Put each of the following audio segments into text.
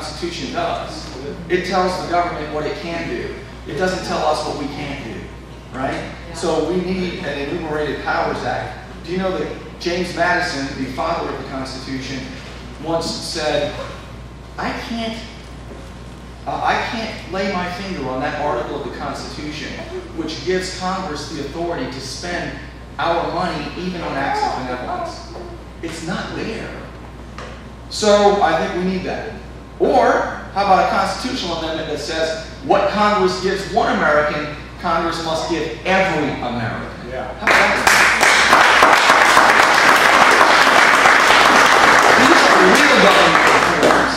Constitution does. It tells the government what it can do. It doesn't tell us what we can't do, right? So we need an Enumerated Powers Act. Do you know that James Madison, the father of the Constitution, once said, I can't lay my finger on that article of the Constitution which gives Congress the authority to spend our money even on acts of benevolence. It's not there. So I think we need that. Or how about a constitutional amendment that says what Congress gives one American, Congress must give every American. Yeah. How about that? These are real government reforms.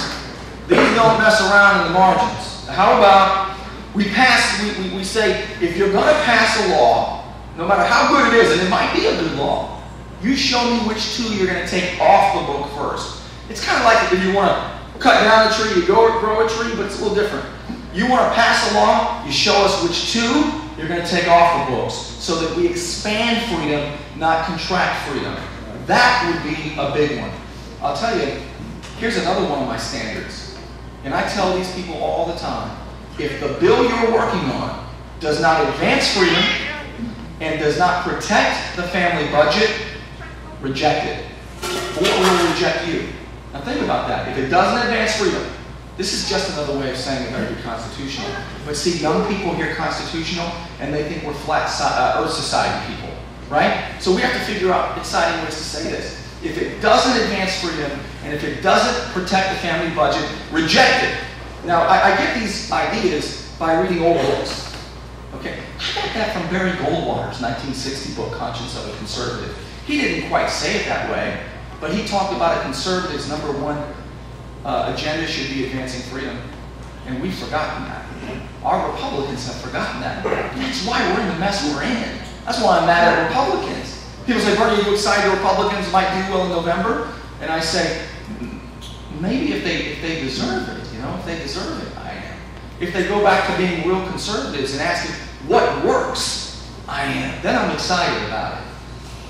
These don't mess around in the margins. How about we say, if you're going to pass a law, no matter how good it is, and it might be a good law, you show me which two you're going to take off the book first. It's kind of like if you want to cut down a tree, you grow a tree, but it's a little different. You want to pass a law, you show us which two you're going to take off the books, so that we expand freedom, not contract freedom. That would be a big one. I'll tell you, here's another one of my standards. And I tell these people all the time, if the bill you're working on does not advance freedom and does not protect the family budget, reject it. Or we'll reject you. Now think about that. If it doesn't advance freedom, this is just another way of saying it better be constitutional. But see, young people hear constitutional and they think we're flat Earth Society people, right? So we have to figure out exciting ways to say this. If it doesn't advance freedom and if it doesn't protect the family budget, reject it. Now, I get these ideas by reading old books. Okay, I got that from Barry Goldwater's 1960 book, Conscience of a Conservative. He didn't quite say it that way, but he talked about a conservative's number one agenda should be advancing freedom. And we've forgotten that. Our Republicans have forgotten that. That's why we're in the mess we're in. That's why I'm mad at Republicans. People say, Bernie, are you excited Republicans might do well in November? And I say, maybe if they deserve it, you know, if they deserve it, I am. If they go back to being real conservatives and asking what works, I am. Then I'm excited about it.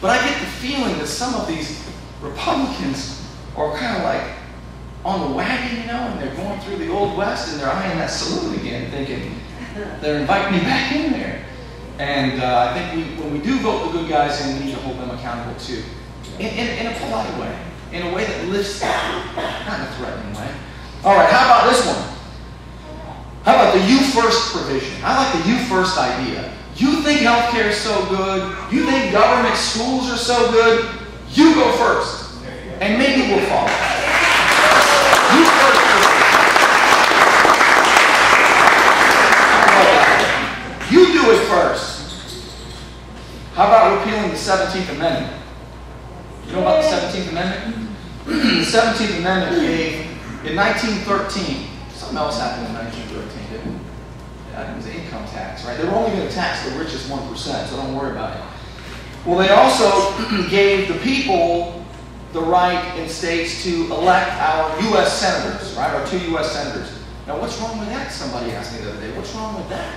But I get the feeling that some of these Republicans are kind of like on the wagon, you know, and they're going through the Old West and they're eyeing that saloon again, thinking they're inviting me back in there. And I think when we do vote the good guys in, we need to hold them accountable too. In a polite way. In a way that lifts them, not in a threatening way. All right, how about this one? How about the you first provision? I like the you first idea. You think healthcare is so good, you think government schools are so good, you go first. And maybe we'll follow. You first. You do it first. How about repealing the 17th Amendment? You know about the 17th Amendment? The 17th Amendment gave, in 1913, something else happened in 1913, didn't it? Yeah, it was the income tax, right? They were only going to tax the richest 1%, so don't worry about it. Well, they also gave the people the right in states to elect our U.S. senators, right? Our 2 U.S. senators. Now, what's wrong with that? Somebody asked me the other day. What's wrong with that?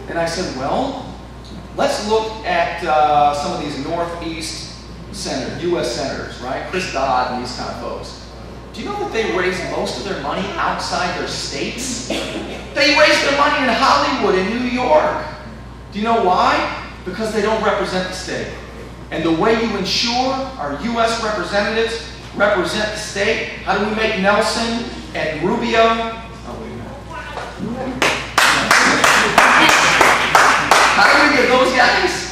And I said, well, let's look at some of these Northeast senators, U.S. senators, right? Chris Dodd and these kind of folks. Do you know that they raise most of their money outside their states? They raise their money in Hollywood, in New York. Do you know why? Because they don't represent the state. And the way you ensure our U.S. representatives represent the state, how do we make Nelson and Rubio? Oh, wait a minute. How do we get those guys?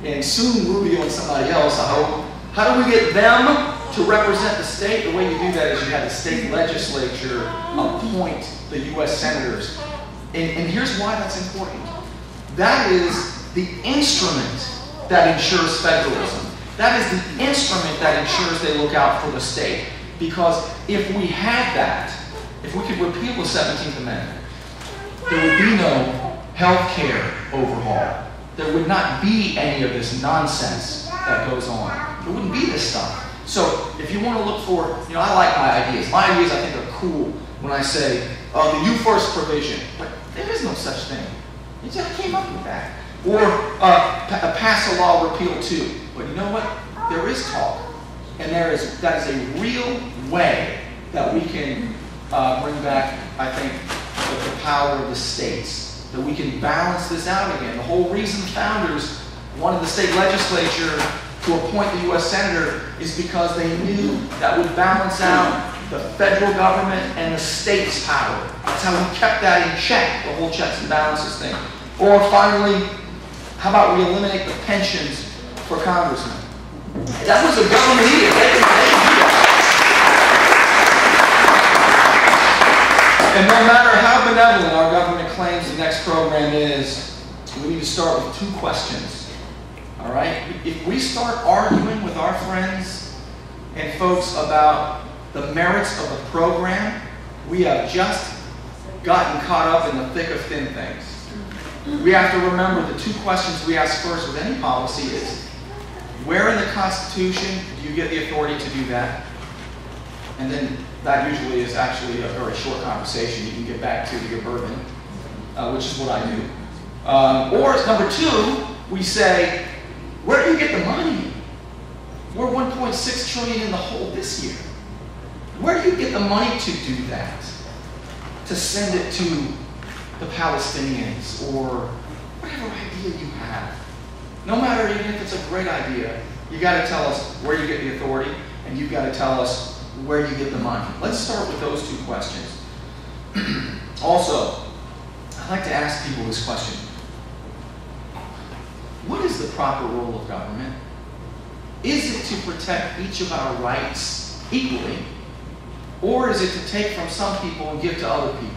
And soon Rubio and somebody else, I hope. How do we get them to represent the state? The way you do that is you have the state legislature appoint the U.S. senators. And here's why that's important. That is the instrument that ensures federalism. That is the instrument that ensures they look out for the state. Because if we had that, if we could repeal the 17th Amendment, there would be no health care overhaul. There would not be any of this nonsense that goes on. There wouldn't be this stuff. So if you want to look for, you know, I like my ideas. My ideas I think are cool when I say, the you first provision. But there is no such thing. You just came up with that. Or pass a law, repeal too. But you know what? There is talk. And that is a real way that we can bring back, I think, the power of the states, that we can balance this out again. The whole reason the founders wanted the state legislature to appoint the U.S. Senator is because they knew that would balance out the federal government and the state's power. That's how we kept that in check, the whole checks and balances thing. Or finally, how about we eliminate the pensions for congressmen? That was a government edict. They can do that. And no matter how benevolent our government claims the next program is, we need to start with 2 questions. All right? If we start arguing with our friends and folks about the merits of the program, we have just gotten caught up in the thick of thin things. We have to remember the 2 questions we ask first with any policy is, where in the Constitution do you get the authority to do that? And then that usually is actually a very short conversation you can get back to your bourbon, which is what I do. Or number 2, we say, where do you get the money? We're 1.6 trillion in the hole this year. Where do you get the money to do that? To send it to the Palestinians or whatever idea you have. No matter even if it's a great idea, you got to tell us where you get the authority, and you've got to tell us where you get the money. Let's start with those 2 questions. Also, I'd like to ask people this question. What is the proper role of government? Is it to protect each of our rights equally? Or is it to take from some people and give to other people?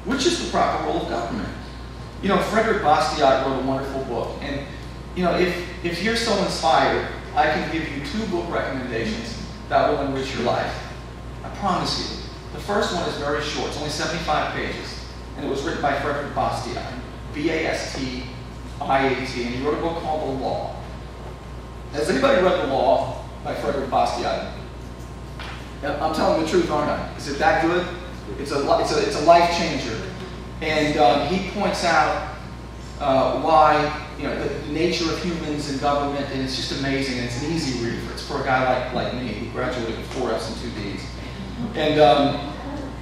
Which is the proper role of government? You know, Frederick Bastiat wrote a wonderful book. And, you know, if you're so inspired, I can give you 2 book recommendations that will enrich your life. I promise you. The first one is very short. It's only 75 pages. And it was written by Frederick Bastiat. B-A-S-T-I-A-T. And he wrote a book called The Law. Has anybody read The Law by Frederick Bastiat? I'm telling the truth, aren't I? Is it that good? It's a life changer. And he points out why, you know, the nature of humans and government, and it's just amazing. And it's an easy read. It's for a guy like me who graduated with 4 F's and 2 D's. And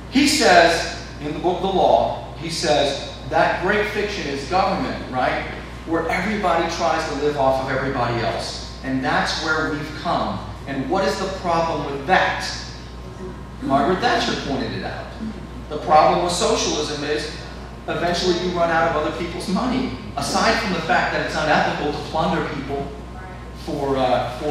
he says, in the book The Law, he says, that great fiction is government, right? Where everybody tries to live off of everybody else. And that's where we've come. And what is the problem with that? Margaret Thatcher pointed it out. The problem with socialism is eventually you run out of other people's money. Aside from the fact that it's unethical to plunder people for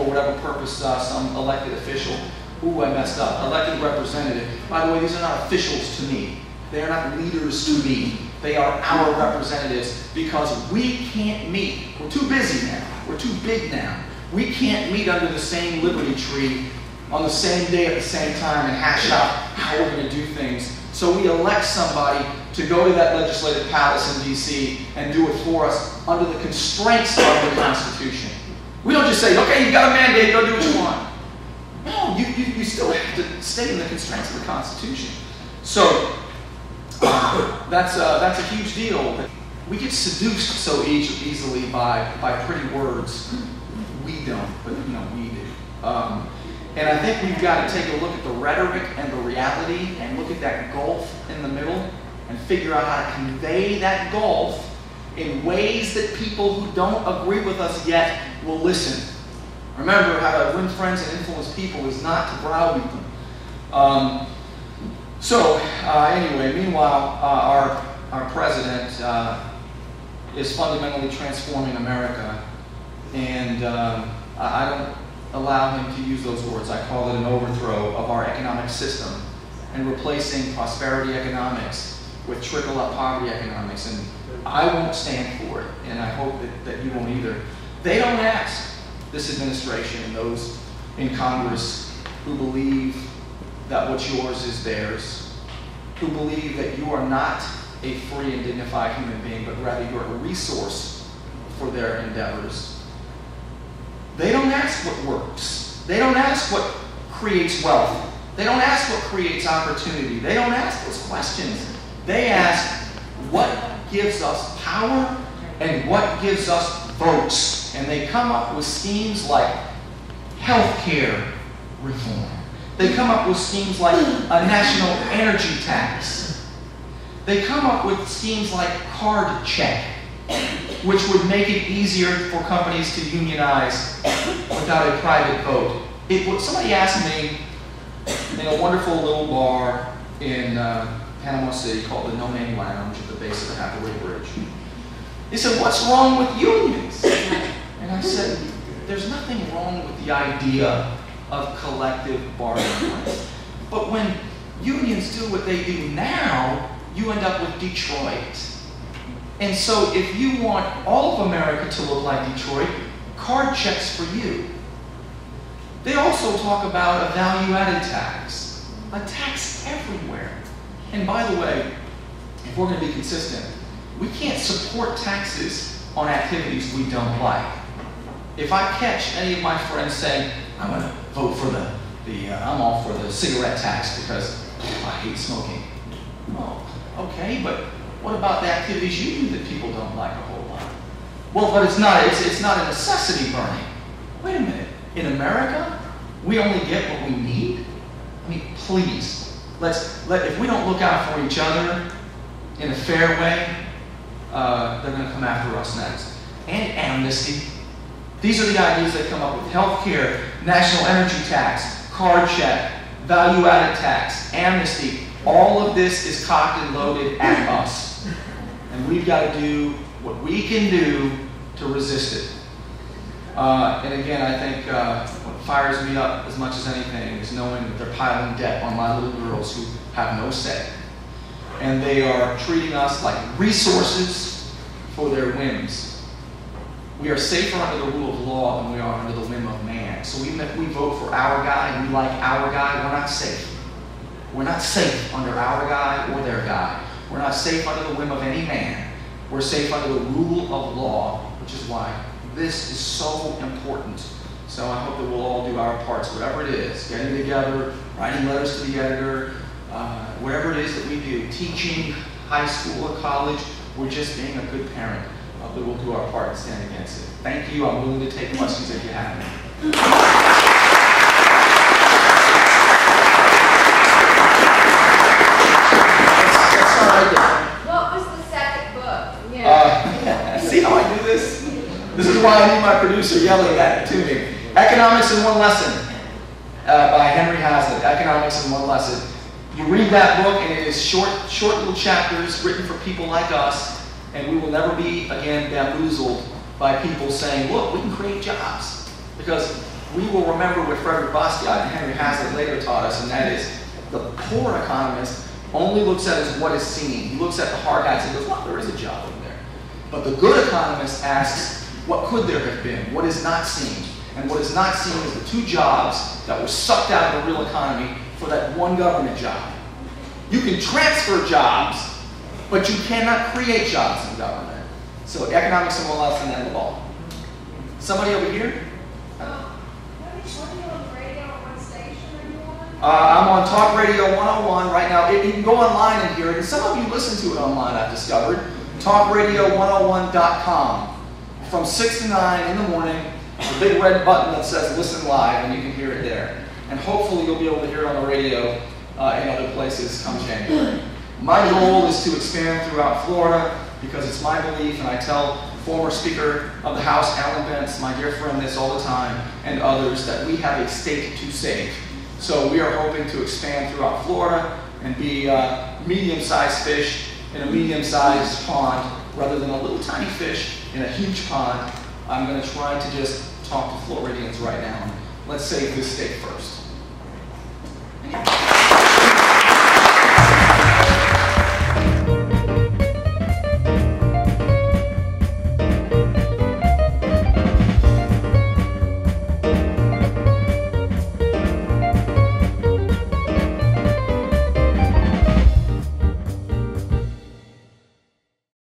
whatever purpose some elected official, ooh, I messed up, elected representative. By the way, these are not officials to me. They are not leaders to me. They are our representatives because we can't meet. We're too busy now. We're too big now. We can't meet under the same liberty tree on the same day at the same time and hash out how we're going to do things. So we elect somebody to go to that legislative palace in D.C. and do it for us under the constraints of the Constitution. We don't just say, okay, you've got a mandate, go do what you want. No, you still have to stay in the constraints of the Constitution. So that's a huge deal. We get seduced so easily by pretty words. We don't, but you know, we do. And I think we've got to take a look at the rhetoric and the reality and look at that gulf in the middle and figure out how to convey that gulf in ways that people who don't agree with us yet will listen. Remember, how to win friends and influence people is not to browbeat them. Anyway, meanwhile, our president is fundamentally transforming America, and I don't allow him to use those words. I call it an overthrow of our economic system and replacing prosperity economics with trickle-up poverty economics, and I won't stand for it, and I hope that you won't either. They don't ask this administration and those in Congress who believe that what's yours is theirs, who believe that you are not a free and dignified human being, but rather you're a resource for their endeavors. They don't ask what works. They don't ask what creates wealth. They don't ask what creates opportunity. They don't ask those questions. They ask what gives us power and what gives us votes. And they come up with schemes like health care reform They come up with schemes like a national energy tax. They come up with schemes like card check, which would make it easier for companies to unionize without a private vote. Somebody asked me in a wonderful little bar in Panama City called the No Name Lounge at the base of the Hathaway Bridge. He said, "What's wrong with unions?" And I said, "There's nothing wrong with the idea of collective bargaining. But when unions do what they do now, you end up with Detroit. And so if you want all of America to look like Detroit, card checks for you." They also talk about a value-added tax, a tax everywhere. And by the way, if we're going to be consistent, we can't support taxes on activities we don't like. If I catch any of my friends saying, "I'm going to vote for I'm all for the cigarette tax because I hate smoking." Oh, okay, but what about the activities you do that people don't like a whole lot? Well, but it's not a necessity, Bernie. Wait a minute. In America, we only get what we need? I mean, please, if we don't look out for each other in a fair way, they're going to come after us next. And amnesty. These are the ideas that come up with health care, national energy tax, card check, value-added tax, amnesty. All of this is cocked and loaded at us. And we've got to do what we can do to resist it. And again, I think what fires me up as much as anything is knowing that they're piling debt on my little girls who have no say. And they are treating us like resources for their whims. We are safer under the rule of law than we are under the whim of man. So even if we vote for our guy and we like our guy, we're not safe. We're not safe under our guy or their guy. We're not safe under the whim of any man. We're safe under the rule of law, which is why this is so important. So I hope that we'll all do our parts, whatever it is, getting together, writing letters to the editor, whatever it is that we do, teaching, high school or college, we're just being a good parent. That we'll do our part and stand against it. Thank you. I'm willing to take questions if you have any. Let's start right there. What was the second book? Yeah. See how I do this? This is why I need my producer yelling that to me. Economics in One Lesson by Henry Hazlitt. Economics in One Lesson. You read that book, and it is short little chapters written for people like us. And we will never be, again, bamboozled by people saying, "Look, we can create jobs." Because we will remember what Frederick Bastiat and Henry Hazlitt later taught us, and that is the poor economist only looks at as what is seen. He looks at the hard hats and goes, "Well, there is a job in there." But the good economist asks, what could there have been? What is not seen? And what is not seen is the two jobs that were sucked out of the real economy for that one government job. You can transfer jobs, but you cannot create jobs in government. So economics in One Lesson and the law. Somebody over here? What are you on the radio? What station are you on? I'm on Talk Radio 101 right now. You can go online and hear it. And some of you listen to it online, I've discovered. TalkRadio101.com. From 6 to 9 in the morning, there's a big red button that says Listen Live, and you can hear it there. And hopefully you'll be able to hear it on the radio in other places come January. My goal is to expand throughout Florida because it's my belief, and I tell former Speaker of the House, Alan Bentz, my dear friend, this all the time, and others, that we have a state to save. So we are hoping to expand throughout Florida and be medium-sized fish in a medium-sized pond rather than a little tiny fish in a huge pond. I'm going to try to just talk to Floridians right now. Let's save this state first.